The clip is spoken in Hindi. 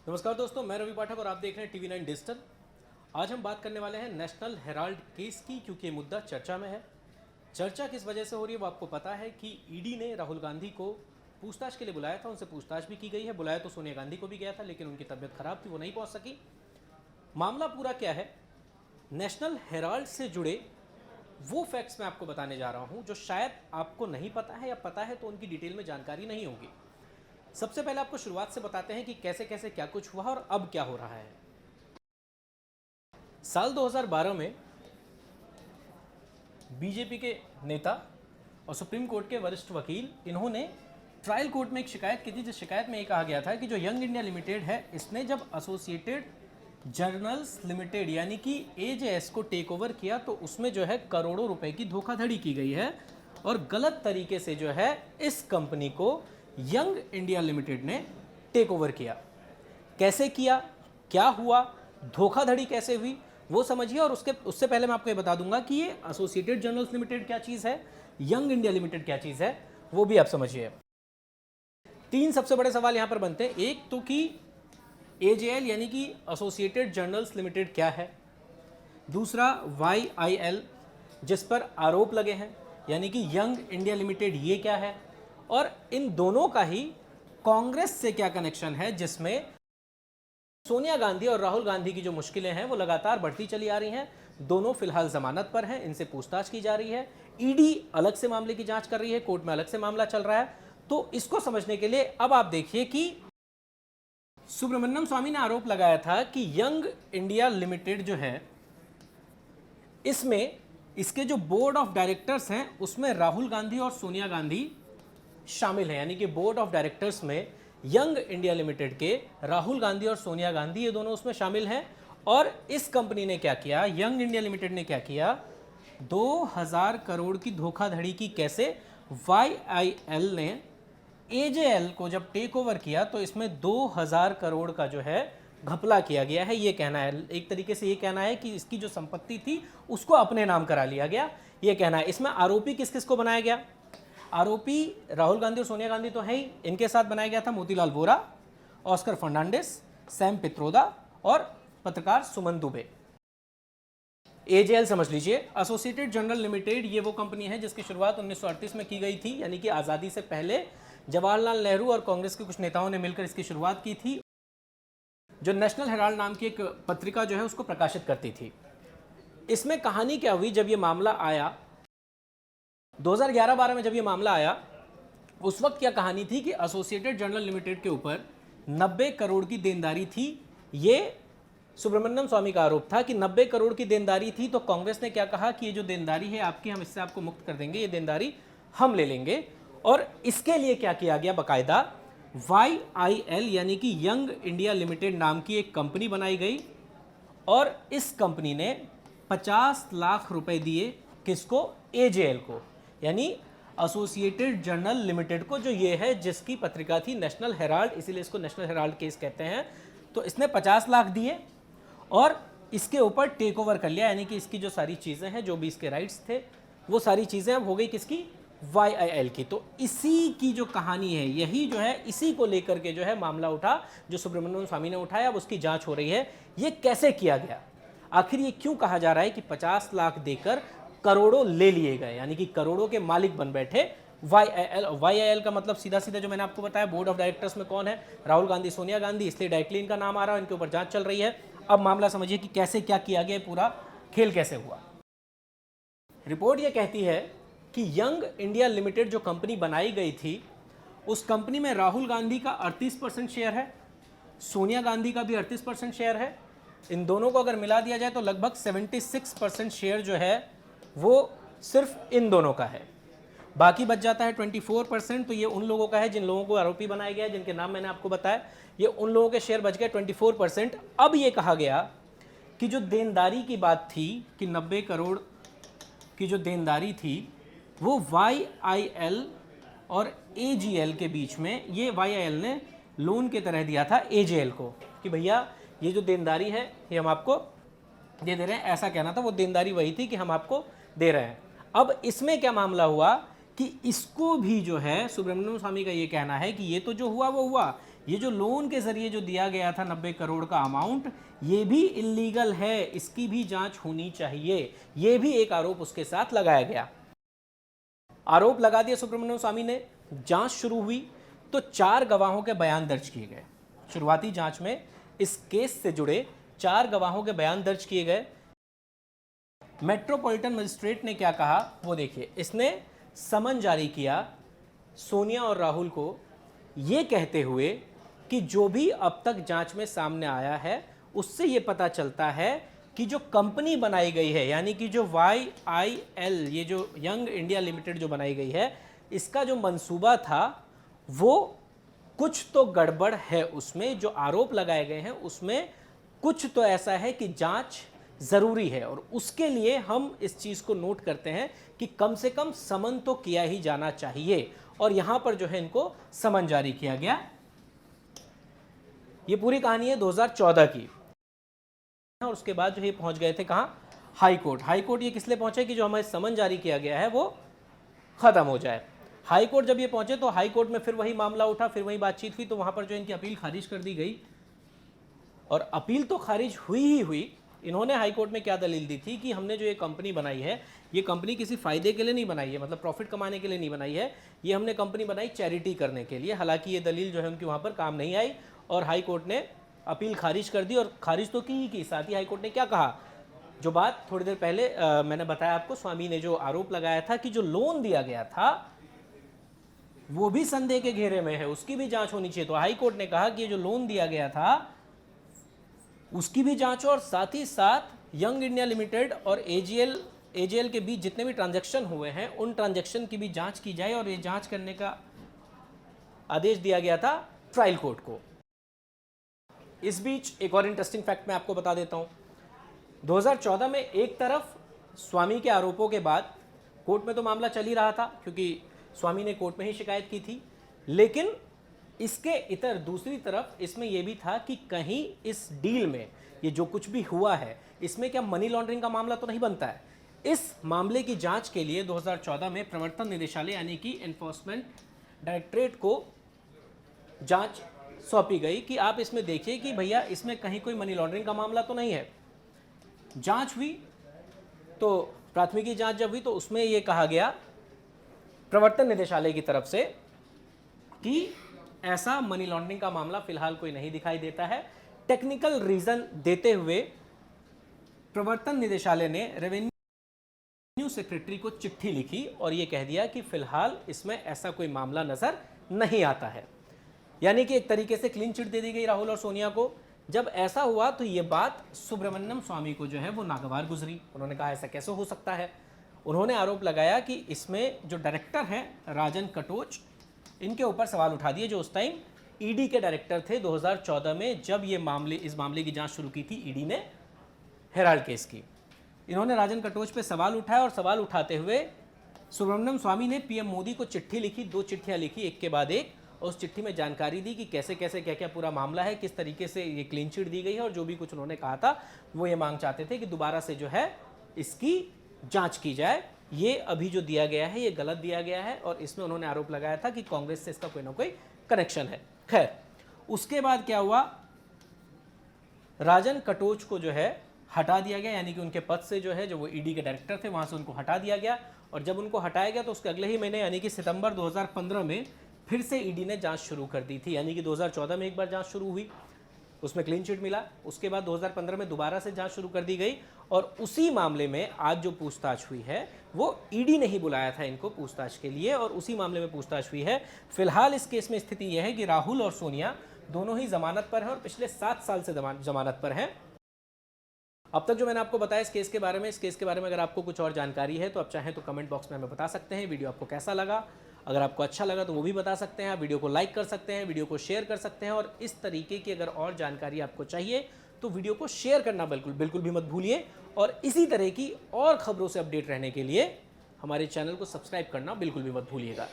नमस्कार दोस्तों, मैं रवि पाठक और आप देख रहे हैं TV9 डिजिटल। आज हम बात करने वाले हैं नेशनल हेराल्ड केस की, क्योंकि ये मुद्दा चर्चा में है। चर्चा किस वजह से हो रही है वो आपको पता है कि ईडी ने राहुल गांधी को पूछताछ के लिए बुलाया था, उनसे पूछताछ भी की गई है। बुलाया तो सोनिया गांधी को भी गया था, लेकिन उनकी तबीयत खराब थी, वो नहीं पहुंच सकी। मामला पूरा क्या है, नेशनल हेराल्ड से जुड़े वो फैक्ट्स मैं आपको बताने जा रहा हूं जो शायद आपको नहीं पता है, या पता है तो उनकी डिटेल में जानकारी नहीं होगी। सबसे पहले आपको शुरुआत से बताते हैं कि कैसे कैसे क्या कुछ हुआ और अब क्या हो रहा है। साल 2012 में बीजेपी के नेता और सुप्रीम कोर्ट के वरिष्ठ वकील, इन्होंने ट्रायल कोर्ट में एक शिकायत की थी, जिस शिकायत में ये कहा गया था कि जो यंग इंडिया लिमिटेड है, इसने जब एसोसिएटेड जर्नल्स लिमिटेड यानी कि एजेएस को टेक ओवर किया तो उसमें जो है करोड़ों रुपए की धोखाधड़ी की गई है और गलत तरीके से जो है इस कंपनी को यंग इंडिया लिमिटेड ने टेक ओवर किया। कैसे किया, क्या हुआ, धोखाधड़ी कैसे हुई, वो समझिए। और उससे पहले मैं आपको ये बता दूंगा कि ये एसोसिएटेड जर्नल्स लिमिटेड क्या चीज़ है, यंग इंडिया लिमिटेड क्या चीज़ है, वो भी आप समझिए। तीन सबसे बड़े सवाल यहाँ पर बनते हैं। एक तो कि एजेएल यानी कि एसोसिएटेड जर्नल्स लिमिटेड क्या है। दूसरा YIL जिस पर आरोप लगे हैं यानी कि यंग इंडिया लिमिटेड, ये क्या है। और इन दोनों का ही कांग्रेस से क्या कनेक्शन है, जिसमें सोनिया गांधी और राहुल गांधी की जो मुश्किलें हैं वो लगातार बढ़ती चली आ रही हैं। दोनों फिलहाल जमानत पर हैं, इनसे पूछताछ की जा रही है। ईडी अलग से मामले की जांच कर रही है, कोर्ट में अलग से मामला चल रहा है। तो इसको समझने के लिए अब आप देखिए कि सुब्रमण्यम स्वामी ने आरोप लगाया था कि यंग इंडिया लिमिटेड जो है, इसमें इसके जो बोर्ड ऑफ डायरेक्टर्स हैं उसमें राहुल गांधी और सोनिया गांधी शामिल हैं। यानी कि बोर्ड ऑफ डायरेक्टर्स में यंग इंडिया लिमिटेड के राहुल गांधी और सोनिया गांधी, ये दोनों उसमें शामिल हैं। और इस कंपनी ने क्या किया, यंग इंडिया लिमिटेड ने क्या किया, 2000 करोड़ की धोखाधड़ी की। कैसे, YIL ने AJL को जब टेक ओवर किया तो इसमें 2000 करोड़ का जो है घपला किया गया है। ये कहना है, एक तरीके से ये कहना है कि इसकी जो संपत्ति थी उसको अपने नाम करा लिया गया, ये कहना है। इसमें आरोपी किस किस को बनाया गया, आरोपी राहुल गांधी और सोनिया गांधी तो है ही, इनके साथ बनाया गया था मोतीलाल वोरा, ऑस्कर फर्नांडिस, सैम पित्रोदा और पत्रकार सुमन दुबे। AJL समझ लीजिए, एसोसिएटेड जर्नल लिमिटेड, ये वो कंपनी है जिसकी शुरुआत 1938 में की गई थी, यानी कि आज़ादी से पहले जवाहरलाल नेहरू और कांग्रेस के कुछ नेताओं ने मिलकर इसकी शुरुआत की थी, जो नेशनल हेराल्ड नाम की एक पत्रिका जो है उसको प्रकाशित करती थी। इसमें कहानी क्या हुई, जब ये मामला आया 2011-12 में, जब ये मामला आया उस वक्त क्या कहानी थी कि एसोसिएटेड जर्नल लिमिटेड के ऊपर 90 करोड़ की देनदारी थी। ये सुब्रमण्यम स्वामी का आरोप था कि 90 करोड़ की देनदारी थी। तो कांग्रेस ने क्या कहा कि ये जो देनदारी है आपकी, हम इससे आपको मुक्त कर देंगे, ये देनदारी हम ले लेंगे। और इसके लिए क्या किया गया, बाकायदा YIL यानी कि यंग इंडिया लिमिटेड नाम की एक कंपनी बनाई गई और इस कंपनी ने 50 लाख रुपए दिए किसको, AJL को, यानी एसोसिएटेड जर्नल लिमिटेड को, जो ये है जिसकी पत्रिका थी नेशनल हेराल्ड, इसीलिए इसको नेशनल हेराल्ड केस कहते हैं। तो इसने 50 लाख दिए और इसके ऊपर टेक ओवर कर लिया, यानी कि इसकी जो सारी चीज़ें हैं, जो भी इसके राइट्स थे, वो सारी चीज़ें अब हो गई किसकी, YIL की। तो इसी की जो कहानी है, यही जो है, इसी को लेकर के जो है मामला उठा, जो सुब्रमण्यम स्वामी ने उठाया, अब उसकी जांच हो रही है। ये कैसे किया गया, आखिर ये क्यों कहा जा रहा है कि 50 लाख देकर करोड़ों ले लिए गए, यानी कि करोड़ों के मालिक बन बैठे YIL का मतलब सीधा सीधा जो मैंने आपको बताया, बोर्ड ऑफ डायरेक्टर्स में कौन है, राहुल गांधी, सोनिया गांधी, इसलिए डायरेक्टली इनका नाम आ रहा है, इनके ऊपर जांच चल रही है। अब मामला समझिए कि कैसे क्या किया गया, पूरा खेल कैसे हुआ। रिपोर्ट ये कहती है कि यंग इंडिया लिमिटेड जो कंपनी बनाई गई थी, उस कंपनी में राहुल गांधी का 38% शेयर है, सोनिया गांधी का भी 38% शेयर है। इन दोनों को अगर मिला दिया जाए तो लगभग 76% शेयर जो है वो सिर्फ इन दोनों का है। बाकी बच जाता है 24%, तो ये उन लोगों का है जिन लोगों को आरोपी बनाया गया, जिनके नाम मैंने आपको बताया। ये उन लोगों के शेयर बच गए 24%। अब ये कहा गया कि जो देनदारी की बात थी कि 90 करोड़ की जो देनदारी थी, वो YIL और AJL के बीच में, ये YIL ने लोन के तरह दिया था AJL को कि भैया ये जो देनदारी है ये हम आपको दे रहे हैं, ऐसा कहना था। वो देनदारी वही थी कि हम आपको दे रहे हैं। अब इसमें क्या मामला हुआ कि इसको भी जो है, सुब्रमण्यम स्वामी का ये कहना है कि ये तो जो हुआ वो हुआ, ये जो लोन के जरिए जो दिया गया था 90 करोड़ का अमाउंट, ये भी इलीगल है, इसकी भी जांच होनी चाहिए। ये भी एक आरोप उसके साथ लगाया गया। आरोप लगा दिया सुब्रमण्यम स्वामी ने, जांच शुरू हुई तो 4 गवाहों के बयान दर्ज किए गए। शुरुआती जांच में इस केस से जुड़े 4 गवाहों के बयान दर्ज किए गए। मेट्रोपॉलिटन मजिस्ट्रेट ने क्या कहा वो देखिए। इसने समन जारी किया सोनिया और राहुल को, ये कहते हुए कि जो भी अब तक जांच में सामने आया है उससे ये पता चलता है कि जो कंपनी बनाई गई है, यानी कि जो YIL, ये जो यंग इंडिया लिमिटेड जो बनाई गई है, इसका जो मंसूबा था वो कुछ तो गड़बड़ है उसमें। जो आरोप लगाए गए हैं उसमें कुछ तो ऐसा है कि जांच ज़रूरी है, और उसके लिए हम इस चीज़ को नोट करते हैं कि कम से कम समन तो किया ही जाना चाहिए। और यहाँ पर जो है इनको समन जारी किया गया। ये पूरी कहानी है 2014 की, और उसके बाद जो है पहुँच गए थे कहाँ, हाई कोर्ट। हाई कोर्ट ये किस लिए पहुँचे कि जो हमें समन जारी किया गया है वो ख़त्म हो जाए। हाई कोर्ट जब ये पहुँचे तो हाई कोर्ट में फिर वही मामला उठा, फिर वही बातचीत हुई, तो वहाँ पर जो इनकी अपील खारिज कर दी गई। और अपील तो खारिज हुई ही हुई। इन्होंने हाई कोर्ट में क्या दलील दी थी कि हमने जो ये कंपनी बनाई है, ये कंपनी किसी फ़ायदे के लिए नहीं बनाई है, मतलब प्रॉफिट कमाने के लिए नहीं बनाई है, ये हमने कंपनी बनाई चैरिटी करने के लिए। हालांकि ये दलील जो है उनकी वहाँ पर काम नहीं आई और हाई कोर्ट ने अपील खारिज कर दी, और खारिज तो की ही की। साथ ही हाई कोर्ट ने क्या कहा, जो बात थोड़ी देर पहले मैंने बताया आपको, स्वामी ने जो आरोप लगाया था कि जो लोन दिया गया था वो भी संदेह के घेरे में है, उसकी भी जांच होनी चाहिए। तो हाई कोर्ट ने कहा कि ये जो लोन दिया गया था उसकी भी जांच हो, और साथ ही साथ यंग इंडिया लिमिटेड और AGL के बीच जितने भी ट्रांजैक्शन हुए हैं उन ट्रांजैक्शन की भी जांच की जाए। और ये जांच करने का आदेश दिया गया था ट्रायल कोर्ट को। इस बीच एक और इंटरेस्टिंग फैक्ट मैं आपको बता देता हूं। 2014 में एक तरफ स्वामी के आरोपों के बाद कोर्ट में तो मामला चल ही रहा था, क्योंकि स्वामी ने कोर्ट में ही शिकायत की थी, लेकिन इसके इतर दूसरी तरफ इसमें यह भी था कि कहीं इस डील में ये जो कुछ भी हुआ है इसमें क्या मनी लॉन्ड्रिंग का मामला तो नहीं बनता है। इस मामले की जांच के लिए 2014 में प्रवर्तन निदेशालय यानी कि एनफोर्समेंट डायरेक्टरेट को जांच सौंपी गई कि आप इसमें देखिए कि भैया इसमें कहीं कोई मनी लॉन्ड्रिंग का मामला तो नहीं है। जांच हुई तो प्राथमिकी जांच जब हुई तो उसमें यह कहा गया प्रवर्तन निदेशालय की तरफ से कि ऐसा मनी लॉन्ड्रिंग का मामला फिलहाल कोई नहीं दिखाई देता है। टेक्निकल रीजन देते हुए प्रवर्तन निदेशालय ने रेवेन्यू सेक्रेटरी को चिट्ठी लिखी और यह कह दिया कि फिलहाल इसमें ऐसा कोई मामला नजर नहीं आता है। यानी कि एक तरीके से क्लीन चिट दे दी गई राहुल और सोनिया को। जब ऐसा हुआ तो ये बात सुब्रमण्यम स्वामी को जो है वो नागवार गुजरी। उन्होंने कहा ऐसा कैसे हो सकता है। उन्होंने आरोप लगाया कि इसमें जो डायरेक्टर हैं राजन कटोच, इनके ऊपर सवाल उठा दिए, जो उस टाइम ईडी के डायरेक्टर थे 2014 में, जब ये इस मामले की जांच शुरू की थी ईडी ने हेराल्ड केस की। इन्होंने राजन कटोच पे सवाल उठाया और सवाल उठाते हुए सुब्रमण्यम स्वामी ने पीएम मोदी को चिट्ठी लिखी, 2 चिट्ठियां लिखी एक के बाद एक, और उस चिट्ठी में जानकारी दी कि कैसे कैसे क्या क्या पूरा मामला है, किस तरीके से ये क्लीन चिट दी गई है, और जो भी कुछ उन्होंने कहा था वो ये मांग चाहते थे कि दोबारा से जो है इसकी जांच की जाए। ये अभी जो दिया गया है ये गलत दिया गया है, और इसमें उन्होंने आरोप लगाया था कि कांग्रेस से इसका कोई ना कोई कनेक्शन है। खैर, उसके बाद क्या हुआ, राजन कटोच को जो है हटा दिया गया, यानी कि उनके पद से जो है, जो वो ईडी के डायरेक्टर थे वहां से उनको हटा दिया गया। और जब उनको हटाया गया तो उसके अगले ही महीने यानी कि सितंबर 2015 में फिर से ईडी ने जांच शुरू कर दी थी। यानी कि 2014 में एक बार जांच शुरू हुई, उसमें क्लीन चिट मिला, उसके बाद 2015 में दोबारा से जांच शुरू कर दी गई, और उसी मामले में आज जो पूछताछ हुई है वो ईडी ने ही बुलाया था इनको पूछताछ के लिए, और उसी मामले में पूछताछ हुई है। फिलहाल इस केस में स्थिति यह है कि राहुल और सोनिया दोनों ही जमानत पर हैं और पिछले 7 साल से जमानत पर हैं। अब तक जो मैंने आपको बताया इस केस के बारे में, इस केस के बारे में अगर आपको कुछ और जानकारी है तो आप चाहें तो कमेंट बॉक्स में हमें बता सकते हैं। वीडियो आपको कैसा लगा, अगर आपको अच्छा लगा तो वो भी बता सकते हैं। आप वीडियो को लाइक कर सकते हैं, वीडियो को शेयर कर सकते हैं, और इस तरीके की अगर और जानकारी आपको चाहिए तो वीडियो को शेयर करना बिल्कुल भी मत भूलिए। और इसी तरह की और खबरों से अपडेट रहने के लिए हमारे चैनल को सब्सक्राइब करना बिल्कुल भी मत भूलिएगा।